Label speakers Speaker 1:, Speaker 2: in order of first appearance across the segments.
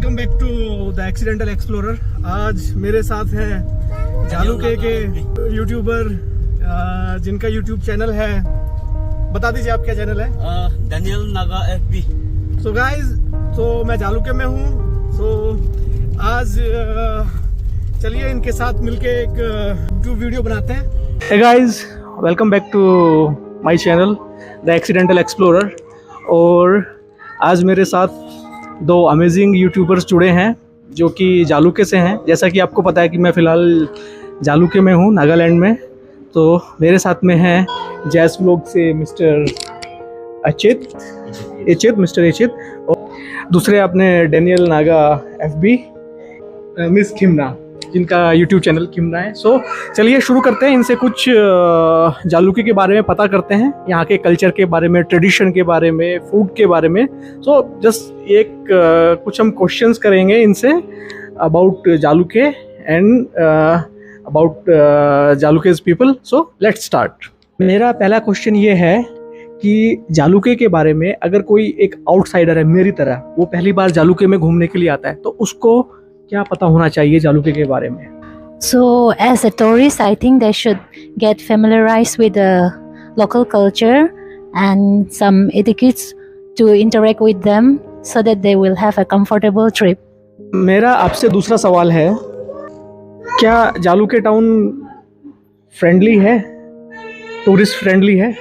Speaker 1: Welcome back to the accidental explorer. आज मेरे साथ है जालूके के यूट्यूबर जिनका यूट्यूब चैनल है, बता दीजिए आप क्या चैनल है?
Speaker 2: Daniel Naga FB.
Speaker 1: So guys, तो मैं जालूके में हूँ। सो आज चलिए इनके साथ मिलके एक वीडियो बनाते हैं। Hey guys, welcome back to my channel the accidental explorer. और आज मेरे साथ दो अमेजिंग यूट्यूबर्स जुड़े हैं जो कि जालूके से हैं। जैसा कि आपको पता है कि मैं फ़िलहाल जालूके में हूँ, नागालैंड में। तो मेरे साथ में हैं जैस व्लॉग से मिस्टर मिस्टर एचित, और दूसरे अपने डेनियल नागा एफबी मिस खिमना, जिनका यूट्यूब चैनल खिमना है। सो चलिए शुरू करते हैं, इनसे कुछ जालूके के बारे में पता करते हैं, यहाँ के कल्चर के बारे में, ट्रेडिशन के बारे में, फूड के बारे में। सो जस्ट एक कुछ हम क्वेश्चंस करेंगे इनसे about Jalukie and about Jalukie's people. So let's start. मेरा पहला क्वेश्चन ये है कि जालूके के बारे में अगर कोई एक आउटसाइडर है मेरी तरह, वो पहली बार जालूके में घूमने के लिए आता है, तो उसको क्या पता होना चाहिए जालूके के बारे में?
Speaker 3: So, as a tourist, I think they should get familiarized with the local culture and some etiquettes to interact with them so that they will have a comfortable trip.
Speaker 1: मेरा आपसे दूसरा सवाल है, क्या जालूके टाउन फ्रेंडली है, tourist friendly है?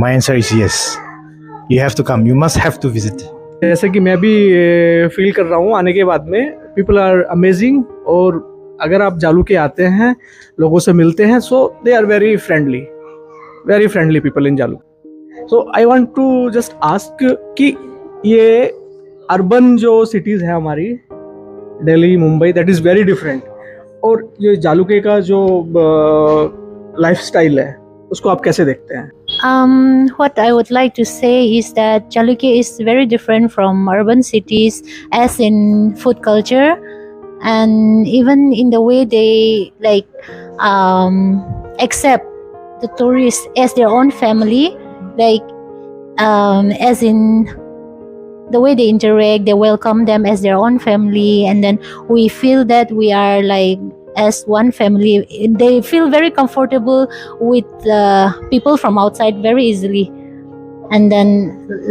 Speaker 4: My answer is yes. You have to come. You must have to visit.
Speaker 1: जैसे कि मैं भी फील कर रहा हूँ आने के बाद में, पीपल आर अमेजिंग। और अगर आप जालूके आते हैं, लोगों से मिलते हैं, so they are very friendly people in Jalukie. So I want to just ask कि ये अर्बन जो सिटीज़ है हमारी, Delhi, Mumbai, that is very different, और ये जालूके का जो लाइफस्टाइल है उसको आप कैसे देखते हैं?
Speaker 3: What I would like to say is that Jaluke is very different from urban cities, as in food culture and even in the way they accept the tourists as their own family, as in the way they interact, they welcome them as their own family, and then we feel that we are as one family. They feel very comfortable with people from outside very easily, and then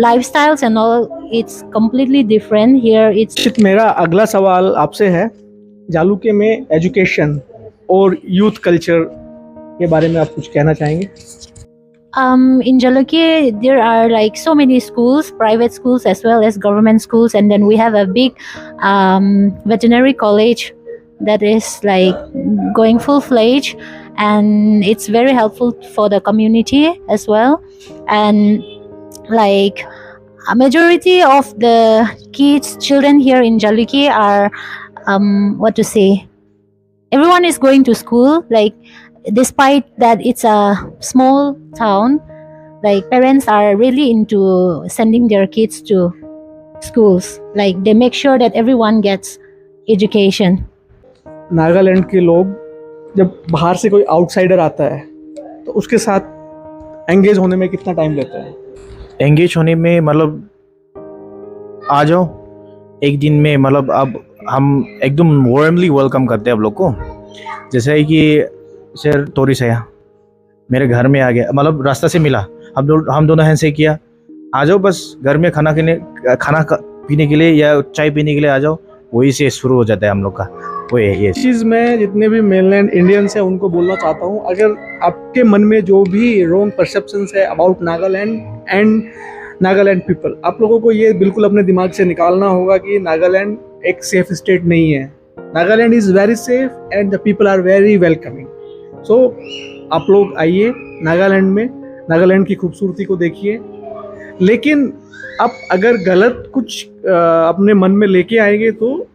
Speaker 3: lifestyles and all, it's completely different here. It's
Speaker 1: मेरा अगला सवाल आपसे है, जालूके में education और youth culture के बारे में आप कुछ कहना चाहेंगे?
Speaker 3: In Jaluke there are so many schools, private schools as well as government schools, and then we have a big veterinary college that is going full-fledged, and it's very helpful for the community as well. And a majority of the children here in Jaluke are everyone is going to school, despite that it's a small town. Parents are really into sending their kids to schools. They make sure that everyone gets education.
Speaker 1: Nagaland के लोग जब बाहर से कोई outsider आता है तो उसके साथ एंगेज होने में कितना टाइम लेते हैं?
Speaker 4: एंगेज होने में आ जाओ एक दिन में, अब हम एकदम वार्मली वेलकम करते हैं आप लोग को। जैसे कि सर टूरिस्ट है, मेरे घर में आ गया, रास्ता से मिला, हम दोनों हैंड से किया, आ जाओ बस घर में खाना पीने के लिए या चाय पीने के लिए आ जाओ, वही से शुरू हो जाता है हम लोग का। ये
Speaker 1: चीज़ मैं जितने भी मेनलैंड इंडियंस हैं उनको बोलना चाहता हूँ, अगर आपके मन में जो भी रॉन्ग परसेप्शंस है about Nagaland and Nagaland people, आप लोगों को ये बिल्कुल अपने दिमाग से निकालना होगा कि नागालैंड एक सेफ स्टेट नहीं है। Nagaland is very safe and the people are very welcoming. So आप लोग आइए नागालैंड में, नागालैंड की खूबसूरती को देखिए, लेकिन आप अगर गलत कुछ अपने मन में लेके आएंगे तो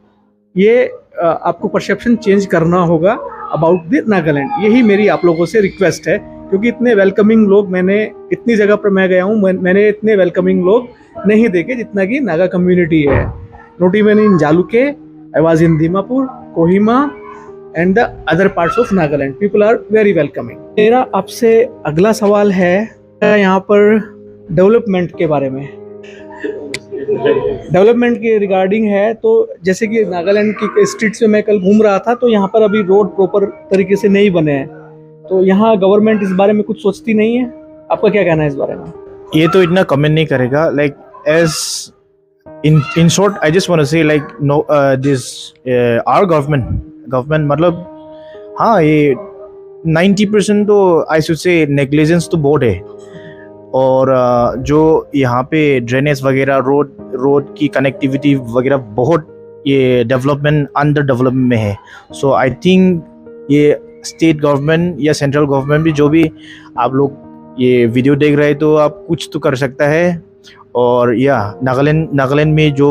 Speaker 1: ये आपको परसेप्शन चेंज करना होगा अबाउट द नागालैंड। यही मेरी आप लोगों से रिक्वेस्ट है, क्योंकि इतने वेलकमिंग लोग, मैंने इतनी जगह पर मैं गया हूँ, मैंने इतने वेलकमिंग लोग नहीं देखे जितना कि नागा कम्युनिटी है। Not even in Jalukie, I was in Dimapur, Kohima and the other parts of Nagaland, people are very welcoming. मेरा आपसे अगला सवाल है यहाँ पर डेवलपमेंट के बारे में। डेवलपमेंट के रिगार्डिंग है, तो जैसे कि नागालैंड की स्ट्रीट्स में मैं कल घूम रहा था, तो यहाँ पर अभी रोड प्रॉपर तरीके से नहीं बने हैं, तो यहाँ गवर्नमेंट इस बारे में कुछ सोचती नहीं है। आपका क्या कहना है इस बारे में?
Speaker 4: ये तो इतना कमेंट नहीं करेगा, like as in short I just want to say like no this our government मतलब हाँ ये 90% तो I should say negligence तो बहुत है। और जो यहाँ पे ड्रेनेज वगैरह रोड की कनेक्टिविटी वगैरह बहुत ये डेवलपमेंट अंडर डेवलपमेंट में है। सो आई थिंक ये स्टेट गवर्नमेंट या सेंट्रल गवर्नमेंट भी, जो भी आप लोग ये वीडियो देख रहे हैं, तो आप कुछ तो कर सकता है। और या नागालैंड में जो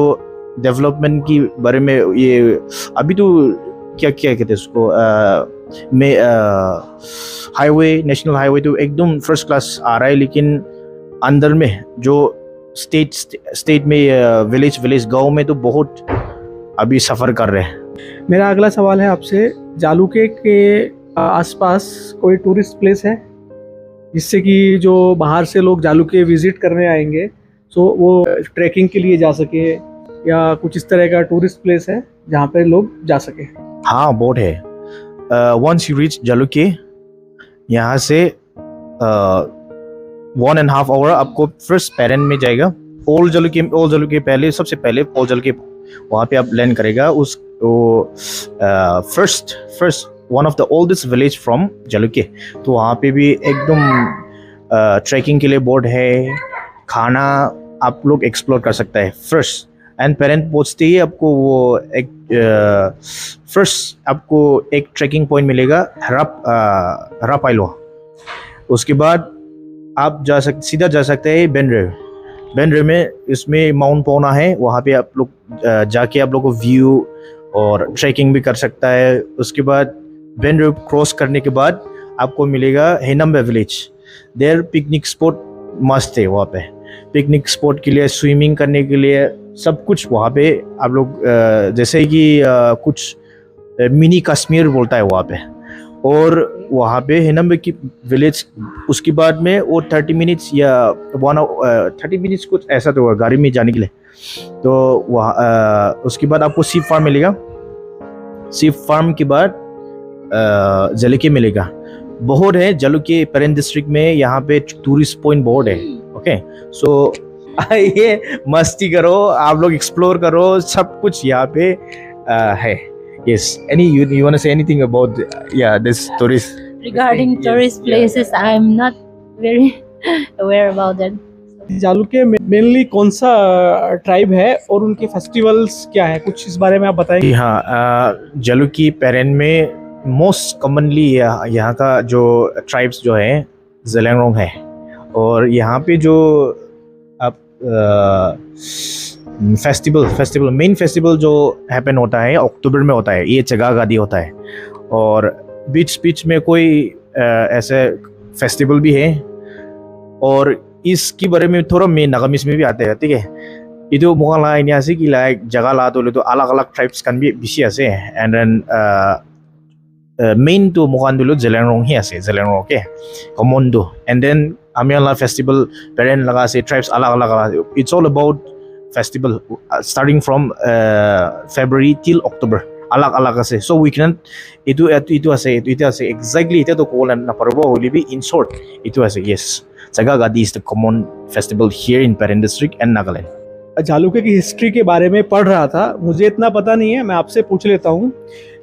Speaker 4: डेवलपमेंट की बारे में ये अभी तो क्या क्या कहते हैं उसको में हाईवे, नेशनल हाईवे तो एकदम फर्स्ट क्लास आ रहा है, लेकिन अंदर में जो स्टेट में विलेज गांव में तो बहुत अभी सफ़र कर रहे हैं।
Speaker 1: मेरा अगला सवाल है आपसे, जालूके के आसपास कोई टूरिस्ट प्लेस है जिससे कि जो बाहर से लोग जालूके विजिट करने आएंगे तो वो ट्रैकिंग के लिए जा सके, या कुछ इस तरह का टूरिस्ट प्लेस है जहाँ पे लोग जा सके?
Speaker 4: हाँ बहुत है। वंस यू रीच जालूके, यहाँ से 1.5 आवर आपको फर्स्ट पैरेंट में जाएगा। ओल्ड जालूके पहले, सबसे पहले ओल्ड जालूके वहाँ पे आप लैंड करेगा। उस first one of the oldest village from Jalukie, तो वहाँ पे भी एकदम ट्रैकिंग के लिए बोर्ड है, खाना आप लोग एक्सप्लोर कर सकता है फर्स्ट। एंड पेरेंट पहुँचते ही आपको वो एक फर्स्ट आपको एक ट्रैकिंग पॉइंट मिलेगा रापाइलो। उसके बाद आप सीधा जा सकते हैं बेंड्रे में, इसमें माउंट पौना है, वहाँ पे आप लोग जाके आप लोग को व्यू और ट्रैकिंग भी कर सकता है। उसके बाद बेंड्रे क्रॉस करने के बाद आपको मिलेगा हेनम्बे विलेज। देयर पिकनिक स्पॉट मस्त है, वहाँ पे पिकनिक स्पॉट के लिए, स्विमिंग करने के लिए सब कुछ वहाँ पे आप लोग जैसे कि कुछ मिनी कश्मीर बोलता है वहाँ पे। और वहाँ पे हेनम्बे की विलेज, उसके बाद में वो 30 मिनट्स या 30 मिनट्स कुछ ऐसा तो होगा गाड़ी में जाने के लिए। तो वहाँ उसके बाद आपको सीप फार्म मिलेगा। सीप फार्म के बाद जालूके मिलेगा। बहुत है जालूके पेरेंट डिस्ट्रिक्ट में, यहाँ पे टूरिस्ट पॉइंट बहुत है। ओके, सो आइए मस्ती करो, आप लोग एक्सप्लोर करो, सब कुछ यहाँ पे है। Yes, you want to say anything about this tourist?
Speaker 3: Regarding tourist places, I'm not very aware about that.
Speaker 1: Jalukie mainly कौन सा ट्राइब है और उनके फेस्टिवल्स क्या है, कुछ इस बारे में आप बताएंगे?
Speaker 4: हाँ, जालूके पेरेंट में मोस्ट कॉमनली यहाँ का जो ट्राइब्स जो है ज़ेलेंगरोंग है। और यहाँ पे जो आप फेस्टिवल मेन फेस्टिवल जो हैपन होता है अक्टूबर में होता है, ये चगा गादी होता है। और बीच में कोई ऐसे फेस्टिवल भी है। और इसके बारे में थोड़ा मैं नागामीज में भी आते हैं, ठीक है। ये तो मुझे लगा यहाँ से कि लाइक जगह ला तो अलग अलग ट्राइब्स kan भी बिसी आसे। एंड देन मेन तो मुझे दो ज़ेलेंगरोंग ही आसे, ज़ेलेंगरोंग के कॉमन दो। एंड देन आमियाला फेस्टिवल पेरेंट लगा से ट्राइब्स अलग अलग। It's all about festival starting from February till October, अलग से। So we can itu ase exactly itu to call na parbo libi in short itu ase। Yes, Jaga Gadi is the common festival here in Peren district and Nagaland।
Speaker 1: जालूके की history के बारे में पढ़ रहा था, मुझे इतना पता नहीं है, मैं आपसे पूछ लेता हूँ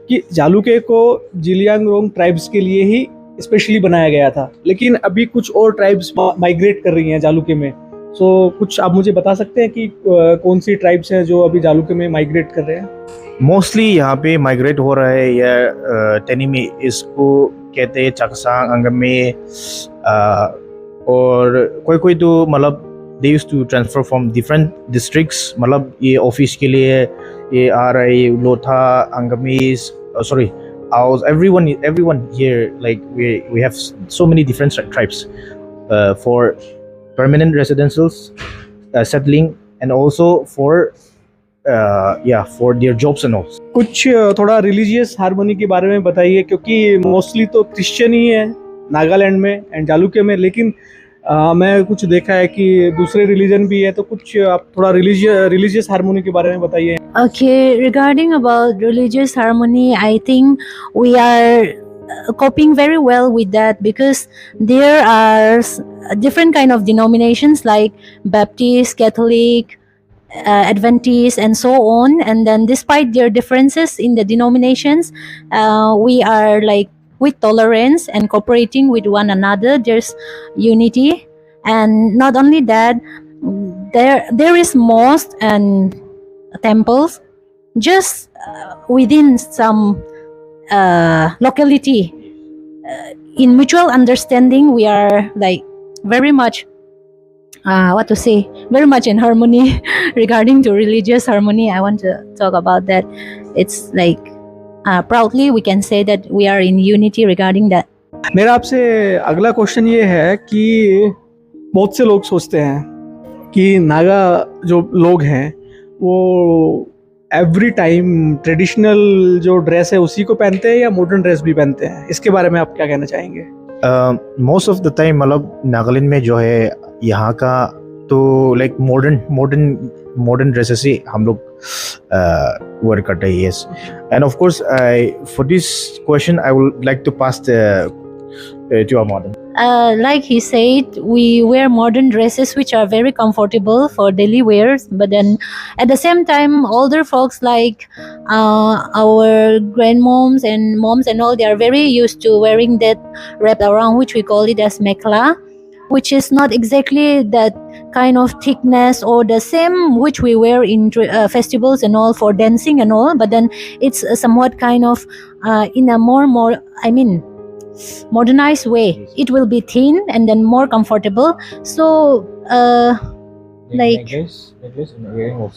Speaker 1: कि जालूके को जिलियांगरोंग ट्राइब्स के लिए ही स्पेशली बनाया गया था, लेकिन अभी कुछ और ट्राइब्स माइग्रेट कर रही हैं जालूके में। सो कुछ आप मुझे बता सकते हैं कि कौन सी ट्राइब्स हैं जो अभी जालूके में माइग्रेट कर रहे हैं?
Speaker 4: मोस्टली यहाँ पे माइग्रेट हो रहा है या टेनी में, इसको कहते हैं चकसांग, अंगमे। और कोई तो मतलब they used to transfer from different districts, मतलब ये ऑफिस के लिए ये आ रहा है, Lotha, Angamis, sorry everyone here, like we have so many different tribes for permanent residentials settling and also for their jobs and all।
Speaker 1: कुछ थोड़ा रिलीजियस हार्मनी के बारे में बताइए, क्योंकि मोस्टली तो क्रिश्चियन ही है नागालैंड में एंड जालूके में, लेकिन मैं कुछ देखा है कि दूसरे रिलीजन भी है, तो कुछ आप थोड़ा रिलीजियस हार्मोनी के बारे में बताइए।
Speaker 3: Okay, regarding about religious harmony, I think we are coping very well with that because there are different kind of denominations like Baptist, Catholic, Adventist, and so on. And then, despite their differences in the denominations, we are like with tolerance and cooperating with one another. There's unity, and not only that, there is mosque and temples just within some locality. In mutual understanding, we are like very much what to say, very much in harmony. Regarding to religious harmony, I want to talk about that. It's like proudly we can say that we are in unity regarding that.
Speaker 1: मेरा आपसे अगला question ये है कि बहुत से लोग सोचते हैं कि नागा जो लोग हैं वो एवरी टाइम ट्रेडिशनल जो ड्रेस है उसी को पहनते हैं या मॉडर्न ड्रेस भी पहनते हैं, इसके बारे में आप क्या कहना चाहेंगे?
Speaker 4: मोस्ट ऑफ द टाइम मतलब नागालैंड में जो है यहाँ का तो लाइक मॉडर्न ड्रेसेस ही हम लोग वेयर करते हैं। Yes, and of course for this question I would like to pass to our modern.
Speaker 3: Like he said, we wear modern dresses which are very comfortable for daily wears. But then, at the same time, older folks like our grandmoms and moms and all, they are very used to wearing that wrap around, which we call it as mekla, which is not exactly that kind of thickness or the same which we wear in festivals and all for dancing and all. But then, it's somewhat kind of in a more modernized way. It will be thin and then more comfortable. So like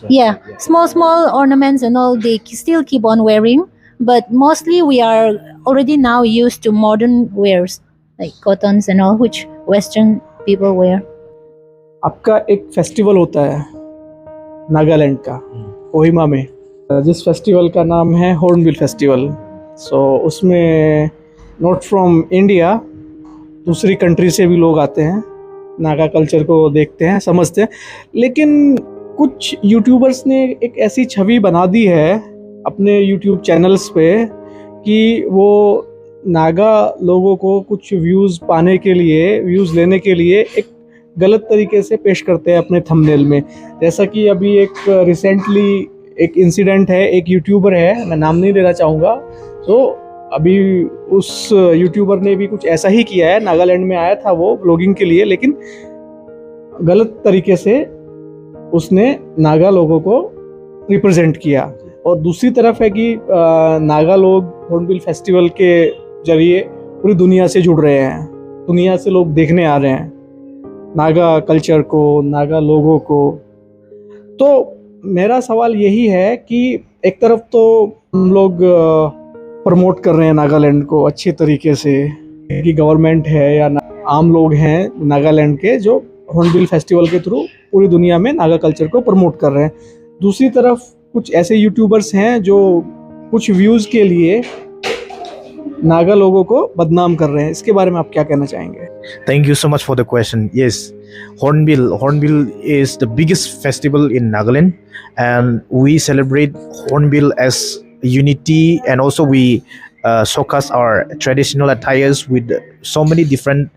Speaker 3: yeah, small ornaments and all, they still keep on wearing, but mostly we are already now used to modern wears like cottons and all, which Western people wear.
Speaker 1: आपका एक festival होता है नागालैंड का कोहिमा में, जिस festival का नाम है हॉर्नबिल फेस्टिवल। सो उसमें नॉट फ्रॉम इंडिया, दूसरी कंट्री से भी लोग आते हैं, नागा कल्चर को देखते हैं, समझते हैं। लेकिन कुछ यूट्यूबर्स ने एक ऐसी छवि बना दी है अपने यूट्यूब चैनल्स पे कि वो नागा लोगों को कुछ व्यूज़ पाने के लिए, व्यूज़ लेने के लिए एक गलत तरीके से पेश करते हैं अपने थंबनेल में। जैसा कि अभी एक रिसेंटली एक इंसिडेंट है, एक यूट्यूबर है, मैं नाम नहीं लेना चाहूँगा, तो अभी उस यूट्यूबर ने भी कुछ ऐसा ही किया है। नागालैंड में आया था वो व्लॉगिंग के लिए, लेकिन गलत तरीके से उसने नागा लोगों को रिप्रेजेंट किया। और दूसरी तरफ है कि नागा लोग हॉर्नबिल फेस्टिवल के जरिए पूरी दुनिया से जुड़ रहे हैं, दुनिया से लोग देखने आ रहे हैं नागा कल्चर को, नागा लोगों को। तो मेरा सवाल यही है कि एक तरफ तो हम लोग प्रमोट कर रहे हैं नागालैंड को अच्छे तरीके से, कि गवर्नमेंट है या आम लोग हैं नागालैंड के जो हॉर्नबिल फेस्टिवल के थ्रू पूरी दुनिया में नागा कल्चर को प्रमोट कर रहे हैं। दूसरी तरफ कुछ ऐसे यूट्यूबर्स हैं जो कुछ व्यूज़ के लिए नागा लोगों को बदनाम कर रहे हैं, इसके बारे में आप क्या कहना चाहेंगे?
Speaker 4: Thank you so much for the question. Yes, Hornbill is the biggest festival in Nagaland, and we celebrate Hornbill as unity, and also we showcase our traditional attires with so many different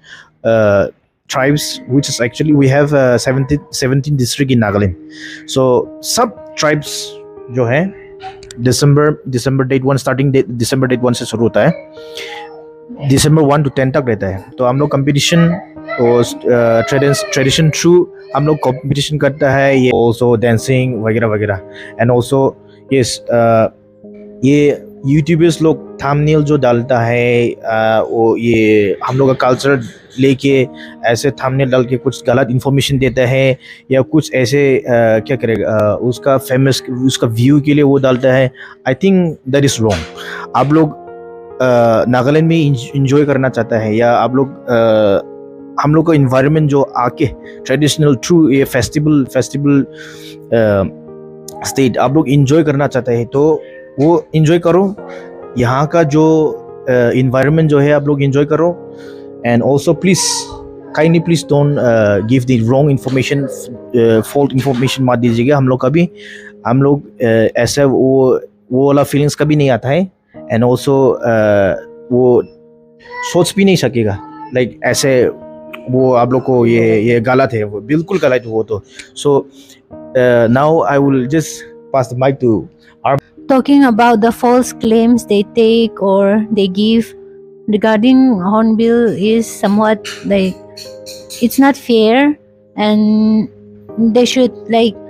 Speaker 4: tribes, which is actually we have 17 district in Nagaland. So sub tribes जो है December date 1 starting date December date 1 से शुरू होता है, December 1 to 10 तक रहता है। तो हम लोग कंपटीशन और ट्रेडिशन थ्रू हम लोग कंपटीशन करता है, ये ऑल्सो डांसिंग वगैरह वगैरह। एंड ऑल्सो यस, ये यूट्यूबर्स लोग थंबनेल जो डालता है वो ये हम लोग का कल्चर लेके ऐसे थंबनेल डाल के कुछ गलत इन्फॉर्मेशन देता है, या कुछ ऐसे क्या करेगा उसका फेमस उसका व्यू के लिए वो डालता है। I think that is wrong. आप लोग नागालैंड में इंजॉय करना चाहता है, या आप लोग हम लोग का इन्वायरमेंट जो आके ट्रेडिशनल थ्रू ये फेस्टिवल स्टेट आप लोग इंजॉय करना चाहते हैं तो वो इंजॉय करो। यहाँ का जो इन्वायरमेंट जो है आप लोग इंजॉय करो। And also please kindly please don't give the wrong information, fault information मत दीजिएगा हम लोग कभी। हम लोग ऐसा वो वाला फीलिंग्स कभी नहीं आता है। एंड ऑल्सो वो सोच भी नहीं सकेगा लाइक ऐसे वो आप लोग को ये गलत है, वो बिल्कुल गलत है वो तो। So now I will just pass the mic to
Speaker 3: Talking about the false claims they take or they give regarding hornbill is somewhat like it's not fair, and they should like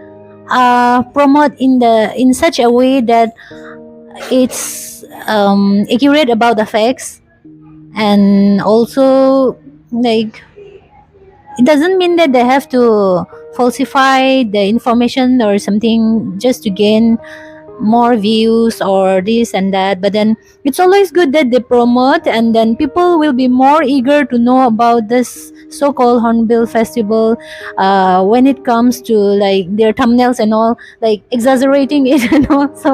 Speaker 3: promote in such a way that it's accurate about the facts, and also like it doesn't mean that they have to falsify the information or something just to gain more views or this and that. But then it's always good that they promote, and then people will be more eager to know about this so-called hornbill festival when it comes to like their thumbnails and all, like exaggerating it and all. So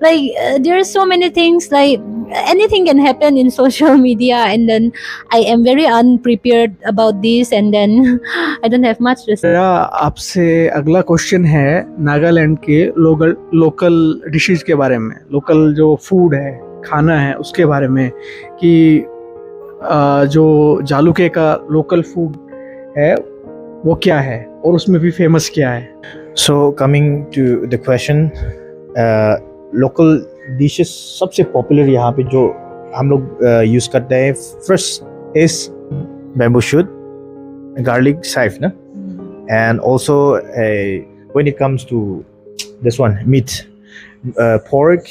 Speaker 3: there are so many things, like anything can happen in social media, and then I am very unprepared about this, and then I don't have much to say.
Speaker 1: मेरा आपसे अगला question है नागालैंड के local dishes के बारे में, local जो food है, खाना है, उसके बारे में कि जो जालुके का लोकल फूड है वो क्या है और उसमें भी फेमस क्या है।
Speaker 4: So coming to the question, local dishes सबसे पॉपुलर यहाँ पे जो हम लोग यूज़ करते हैं, first is bamboo shoot, garlic साइफ ना, and also when it comes to this one, meat, pork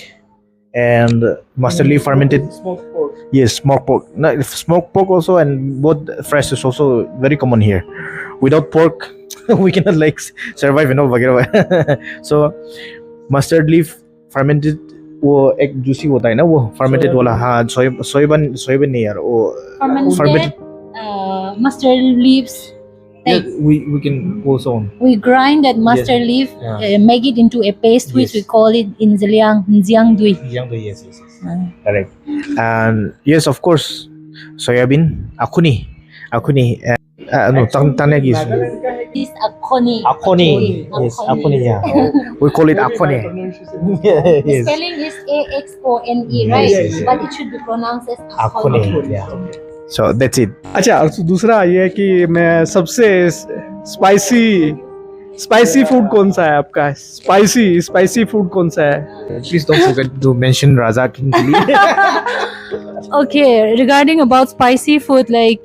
Speaker 4: and mustard leaf fermented.
Speaker 1: Smoked pork.
Speaker 4: Yes, smoked pork. No, smoked pork also, and both fresh is also very common here. Without pork, we cannot like survive and all वगैरह। So mustard leaf fermented, वो एक juicy होता है ना वो fermented वाला, हाँ soybean नहीं यार, वो
Speaker 3: Fermented mustard leaves. Like
Speaker 4: we can also
Speaker 3: we grind that mustard leaf, make it into a paste, which
Speaker 4: Yes.
Speaker 3: we call it in Nziang Dui.
Speaker 4: yes correct. And yes, of course, soybean, akuni no tanegi
Speaker 1: Nagaland का है कि
Speaker 3: This akoni.
Speaker 4: akoni, yes akoni, yeah, we call it akoni।
Speaker 3: The
Speaker 4: yes,
Speaker 3: spelling is AXONE, right?
Speaker 1: Yes.
Speaker 3: But it should be pronounced as
Speaker 4: akoni,
Speaker 3: akoni.
Speaker 4: yeah, so that's it।
Speaker 1: अच्छा, और दूसरा ये है कि मैं सबसे स्पाइसी फूड कौन सा है आपका? स्पाइसी फूड कौन सा है?
Speaker 4: Please don't forget to mention Raza King chili।
Speaker 3: Okay, regarding about spicy food, like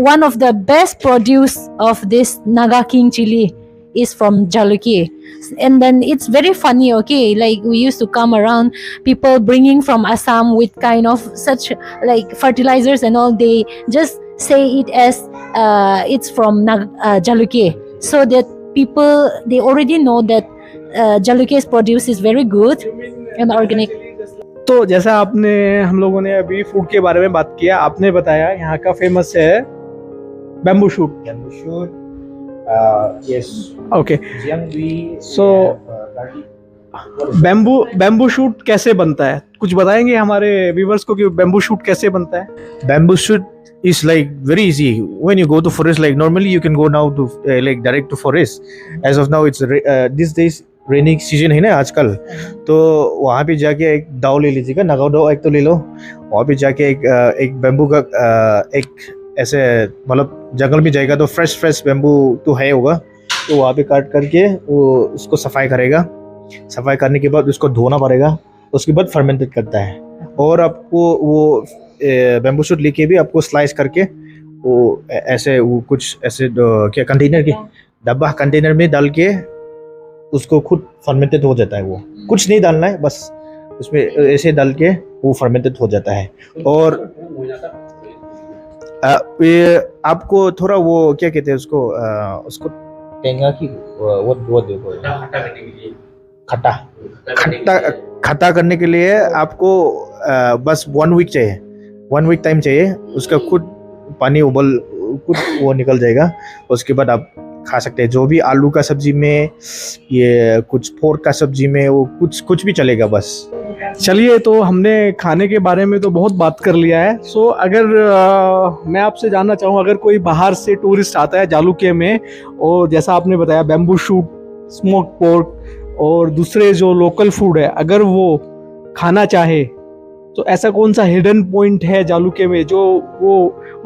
Speaker 3: one of the best produce of this Naga King chili is from Jaluki, and then it's very funny. Okay, like we used to come around people bringing from Assam with kind of such like fertilizers and all. They just say it as it's from Jaluki, so that people they already know that Jaluki's produce is very good and organic.
Speaker 1: तो जैसा आपने हम लोगों ने अभी food के बारे में बात किया, आपने बताया यहाँ का फेमस है bamboo shoot.
Speaker 4: yes,
Speaker 1: okay,
Speaker 4: Jiangdui,
Speaker 1: So, bamboo shoot कैसे बनता है? कुछ बताएंगे हमारे व्यूवर्स को कि बैम्बू शूट कैसे बनता है?
Speaker 4: bamboo shoot is like very easy when you go to forest, like normally you can go now to like direct to forest। as of now it's these days rainy season है ना आजकल, तो वहाँ पे जाके एक दाव ले लीजिएगा, नगाव दाव एक तो ले लो। वहाँ पे जाके एक बैम्बू का एक ऐसे मतलब जंगल में जाएगा तो फ्रेश बैम्बू तो है होगा, तो वहाँ पे काट करके वो उसको सफाई करेगा। सफाई करने के बाद उसको धोना पड़ेगा, उसके बाद फर्मेंटेड करता है। और आपको वो बैम्बू शूट लेके भी आपको स्लाइस करके वो ऐसे वो कुछ ऐसे क्या कंटेनर के डब्बा कंटेनर में डाल के उसको खुद फर्मेंटेड हो जाता है। वो कुछ नहीं डालना है, बस उसमें ऐसे डाल के वो फर्मेंटेड हो जाता है। और ये आपको थोड़ा वो क्या कहते हैं उसको टेंगा की वो देखो खट्टा करने के लिए आपको बस 1 वीक चाहिए, 1 वीक टाइम चाहिए। उसका खुद पानी उबल खुद वो निकल जाएगा। उसके बाद आप खा सकते हैं, जो भी आलू का सब्जी में, ये कुछ पोर्क का सब्जी में, वो कुछ भी चलेगा बस।
Speaker 1: चलिए, तो हमने खाने के बारे में तो बहुत बात कर लिया है। सो अगर मैं आपसे जानना चाहूँ, अगर कोई बाहर से टूरिस्ट आता है जालुके में, और जैसा आपने बताया बैम्बू शूट, स्मोक पोर्क और दूसरे जो लोकल फूड है, अगर वो खाना चाहे तो ऐसा कौन सा हिडन पॉइंट है जालुके में जो वो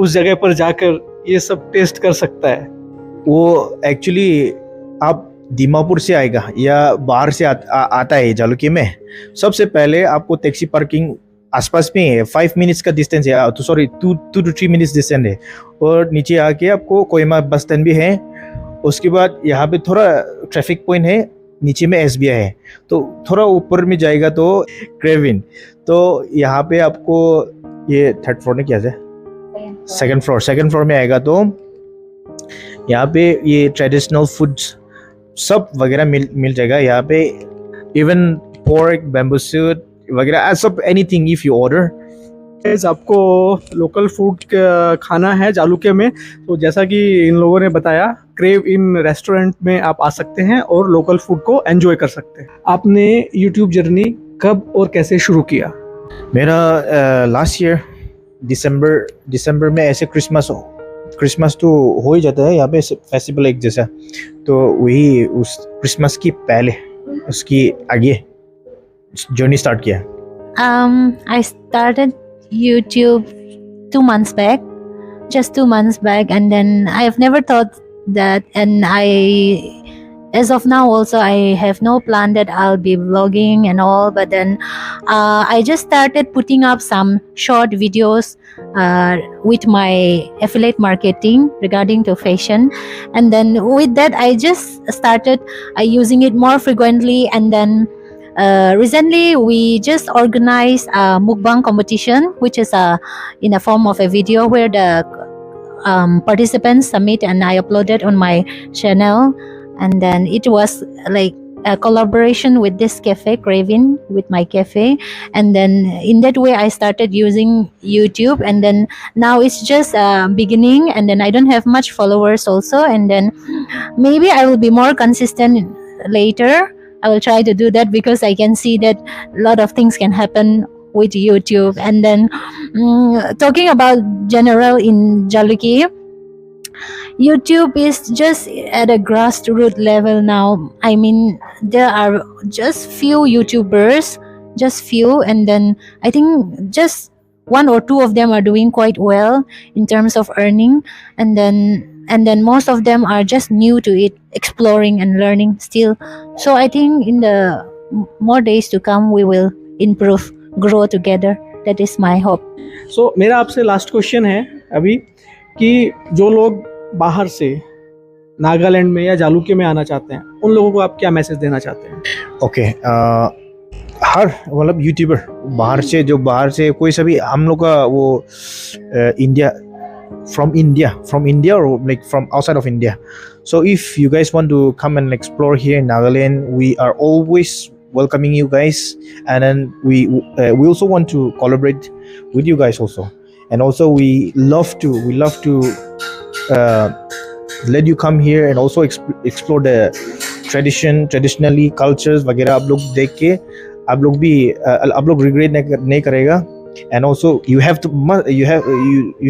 Speaker 1: उस जगह पर जाकर ये सब टेस्ट कर सकता है?
Speaker 4: वो एक्चुअली आप दीमापुर से आएगा या बाहर से आता है जालुके में, सबसे पहले आपको टैक्सी पार्किंग आसपास में है, 5 मिनट्स का डिस्टेंस है, तो सॉरी 2 to 3 मिनट्स डिस्टेंस है। और नीचे आके आपको कोहिमा बस स्टैंड भी है। उसके बाद यहाँ पे थोड़ा ट्रैफिक पॉइंट है, नीचे में SBI है। तो थोड़ा ऊपर में जाएगा तो क्रेविन, तो यहाँ पे आपको ये थर्ड फ्लोर में क्या है, सेकंड फ्लोर में आएगा तो यहाँ पे ये ट्रेडिशनल फूड्स सब वगैरह मिल जाएगा यहाँ पे, इवन पोर्क, बैम्बू सूट वगैरह, सब एनीथिंग इफ यू ऑर्डर।
Speaker 1: आपको लोकल फूड खाना है जालुके में, तो जैसा कि इन लोगों ने बताया, क्रेव इन रेस्टोरेंट में आप आ सकते हैं और लोकल फूड को एंजॉय कर सकते हैं। आपने यूट्यूब जर्नी कब और कैसे शुरू किया?
Speaker 4: मेरा लास्ट ईयर दिसंबर में ऐसे क्रिसमस तो हो ही जाता है यहाँ पे, फेस्टिवल एक जैसा, तो वही उस क्रिसमस की पहले उसकी आगे जर्नी स्टार्ट किया।
Speaker 3: I started YouTube 2 months back, just 2 months back, and then I have never thought that, and as of now also I have no plan that I'll be vlogging and all, but then I just started putting up some short videos with my affiliate marketing regarding to fashion, and then with that I just started using it more frequently, and then recently we just organized a mukbang competition, which is in a form of a video where the participants submit and I uploaded on my channel, and then it was like a collaboration with this cafe, Cravin, with my cafe, and then in that way I started using YouTube, and then now it's just beginning, and then I don't have much followers also, and then maybe I will be more consistent later. I will try to do that because I can see that a lot of things can happen with YouTube. And then talking about general in Jaluki, YouTube is just at a grassroots level now. I mean, there are just few YouTubers, just few, and then I think just 1 or 2 of them are doing quite well in terms of earning, and then most of them are just new to it, exploring and learning still. So I think in the more days to come we will improve, grow together. That is my hope.
Speaker 1: So मेरा आपसे last question है अभी, कि जो लोग बाहर से नागालैंड में या जालुके में आना चाहते हैं, उन लोगों को आप क्या मैसेज देना चाहते हैं?
Speaker 4: ओके, हर मतलब यूट्यूबर बाहर से कोई सभी, हम लोग का वो from India or like from outside of India. So if you guys want to come and explore here in Nagaland, we are always welcoming you guys, and then we also want to collaborate with you guys also, and also we love to let you come here and also explore the traditionally cultures वगैरह आप लोग देख के आप लोग regret नहीं करेगा. And also you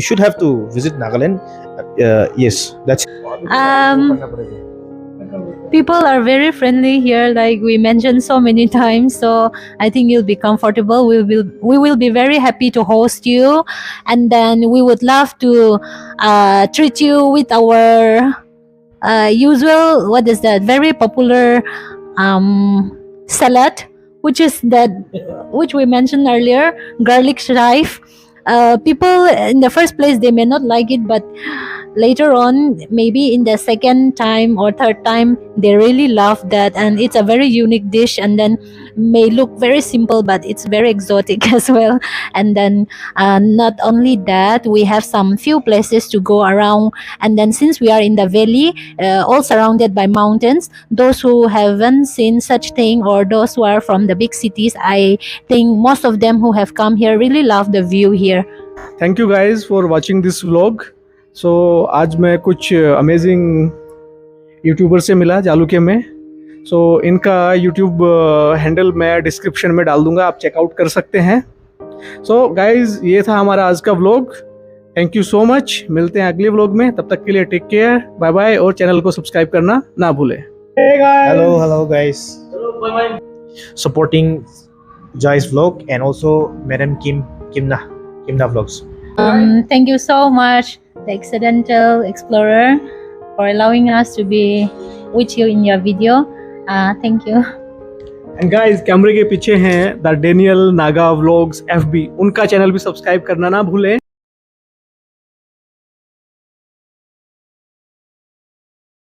Speaker 4: should have to visit Nagaland. Yes, that's
Speaker 3: people are very friendly here, like we mentioned so many times, so I think you'll be comfortable. We will be very happy to host you, and then we would love to treat you with our usual, what is that, very popular salad, which we mentioned earlier, garlic chive. People in the first place, they may not like it, but later on, maybe in the second time or third time, they really love that, and it's a very unique dish, and then may look very simple, but it's very exotic as well. And then not only that, we have some few places to go around, and then since we are in the valley, all surrounded by mountains, those who haven't seen such thing, or those who are from the big cities, I think most of them who have come here really love the view here.
Speaker 1: Thank you guys for watching this vlog. So आज मैं कुछ amazing YouTuber से मिला जालुके में। सो इनका YouTube handle मैं description में डाल दूंगा, आप चेकआउट कर सकते हैं। सो गाइज, ये था हमारा आज का vlog. Thank you so much, मिलते हैं अगले व्लॉग में, तब तक के लिए टेक केयर, बाय बाय, और चैनल को सब्सक्राइब करना ना भूलें।
Speaker 4: Hello guys. Supporting Jai's vlog and also Madam Kimna vlogs.
Speaker 3: Thank you so much, the Accidental Explorer, for allowing us to be with you in your video. Thank you.
Speaker 1: And guys, कैमरे के पीछे हैं the Daniel Naga vlogs FB, उनका channel भी subscribe करना ना भूलें।